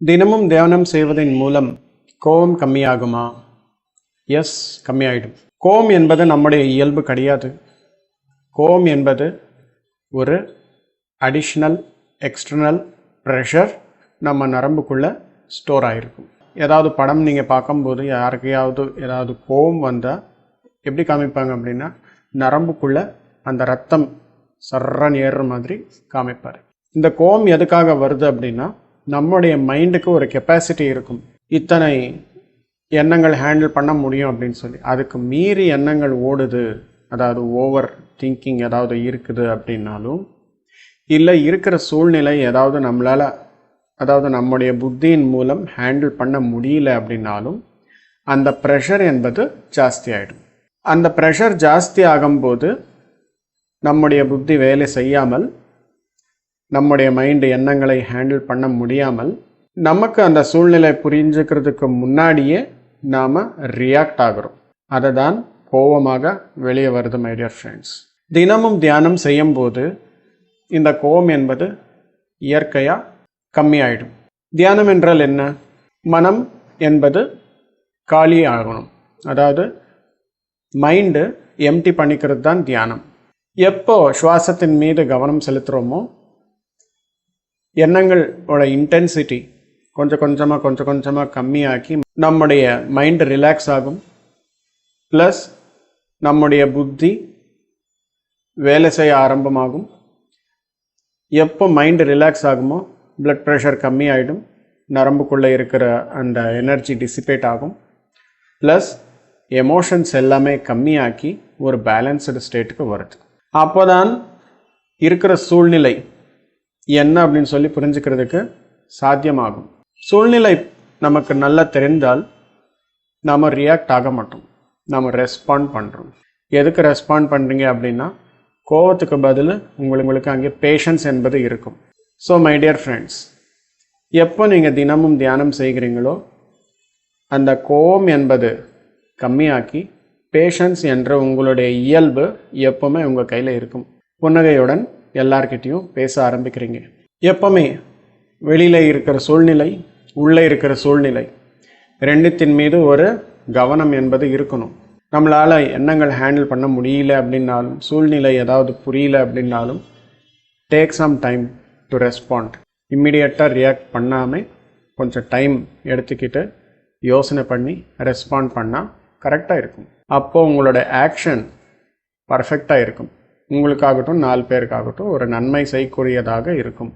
தினமும் தியானம் செய்வதன் மூலம் கோபம் கம்மியாகுமா? எஸ், கம்மியாயிடும். கோபம் என்பது நம்முடைய இயல்பு கிடையாது. கோபம் என்பது ஒரு அடிஷ்னல் எக்ஸ்டர்னல் ப்ரெஷர் நம்ம நரம்புக்குள்ளே ஸ்டோர் ஆகிருக்கும். ஏதாவது படம் நீங்கள் பார்க்கும்போது யாருக்கையாவது ஏதாவது கோபம் வந்தால் எப்படி காமிப்பாங்க அப்படின்னா, நரம்புக்குள்ளே அந்த ரத்தம் சர்றன்னு ஏறுற மாதிரி காமிப்பார். இந்த கோபம் எதுக்காக வருது அப்படின்னா, நம்முடைய மைண்டுக்கு ஒரு கெப்பாசிட்டி இருக்கும், இத்தனை எண்ணங்கள் ஹேண்டில் பண்ண முடியும் அப்படின்னு சொல்லி. அதுக்கு மீறி எண்ணங்கள் ஓடுது, அதாவது ஓவர் திங்கிங் ஏதாவது இருக்குது அப்படின்னாலும், இல்லை இருக்கிற சூழ்நிலை ஏதாவது நம்மளால், அதாவது நம்முடைய புத்தியின் மூலம் ஹேண்டில் பண்ண முடியல அப்படின்னாலும், அந்த ப்ரெஷர் என்பது ஜாஸ்தி ஆகிடும். அந்த ப்ரெஷர் ஜாஸ்தி ஆகும்போது நம்முடைய புத்தி வேலை செய்யாமல், நம்முடைய மைண்டு எண்ணங்களை ஹேண்டில் பண்ண முடியாமல், நமக்கு அந்த சூழ்நிலை புரிஞ்சுக்கிறதுக்கு முன்னாடியே நாம் ரியாக்ட் ஆகிறோம். அதை தான் கோபமாக வெளியே வருது. மை டியர் ஃப்ரெண்ட்ஸ், தினமும் தியானம் செய்யும்போது இந்த கோபம் என்பது இயற்கையாக கம்மியாயிடும். தியானம் என்றால் என்ன? மனம் என்பது காலி ஆகணும், அதாவது மைண்டு எம்டி பண்ணிக்கிறது தான் தியானம். எப்போ சுவாசத்தின் மீது கவனம் செலுத்துகிறோமோ, எண்ணங்களோட இன்டென்சிட்டி கொஞ்சம் கொஞ்சமாக கம்மியாக்கி நம்முடைய மைண்டு ரிலாக்ஸ் ஆகும். ப்ளஸ் நம்முடைய புத்தி வேலை செய்ய ஆரம்பமாகும். எப்போ மைண்டு ரிலாக்ஸ் ஆகுமோ பிளட் ப்ரெஷர் கம்மி ஆகிடும், நரம்புக்குள்ளே இருக்கிற அந்த எனர்ஜி டிசிபேட் ஆகும். ப்ளஸ் எமோஷன்ஸ் எல்லாமே கம்மியாக்கி ஒரு பேலன்ஸ்டு ஸ்டேட்டுக்கு வருது. அப்போ தான் இருக்கிற சூழ்நிலை என்ன அப்படின்னு சொல்லி புரிஞ்சுக்கிறதுக்கு சாத்தியமாகும். சூழ்நிலை நமக்கு நல்லா தெரிந்தால் நாம் ரியாக்ட் ஆக மாட்டோம், நாம் ரெஸ்பாண்ட் பண்ணுறோம். எதுக்கு ரெஸ்பாண்ட் பண்ணுறீங்க அப்படின்னா, கோபத்துக்கு பதில் உங்களுக்கு அங்கே பேஷன்ஸ் என்பது இருக்கும். ஸோ மை டியர் ஃப்ரெண்ட்ஸ், எப்போ நீங்கள் தினமும் தியானம் செய்கிறீங்களோ, அந்த கோபம் என்பது கம்மியாக்கி பேஷன்ஸ் என்ற உங்களுடைய இயல்பு எப்போவுமே உங்கள் கையில் இருக்கும். புன்னகையுடன் எல்லார்கிட்டையும் பேச ஆரம்பிக்கிறீங்க. எப்போவுமே வெளியில் இருக்கிற சூழ்நிலை, உள்ளே இருக்கிற சூழ்நிலை, ரெண்டுத்தின் மீது ஒரு கவனம் என்பது இருக்கணும். நம்மளால் எண்ணங்கள் ஹேண்டில் பண்ண முடியல அப்படின்னாலும், சூழ்நிலை ஏதாவது புரியல அப்படின்னாலும், take some time to respond. இம்மிடியட்டாக ரியாக்ட் பண்ணாமல் கொஞ்சம் டைம் எடுத்துக்கிட்டு யோசனை பண்ணி ரெஸ்பாண்ட் பண்ணால் கரெக்டாக இருக்கும். அப்போது உங்களோட ஆக்ஷன் பர்ஃபெக்டாக இருக்கும். உங்களுக்காகட்டும் 4 பேருக்காகட்டும் ஒரு நன்மை செய்யக்கூடியதாக இருக்கும்.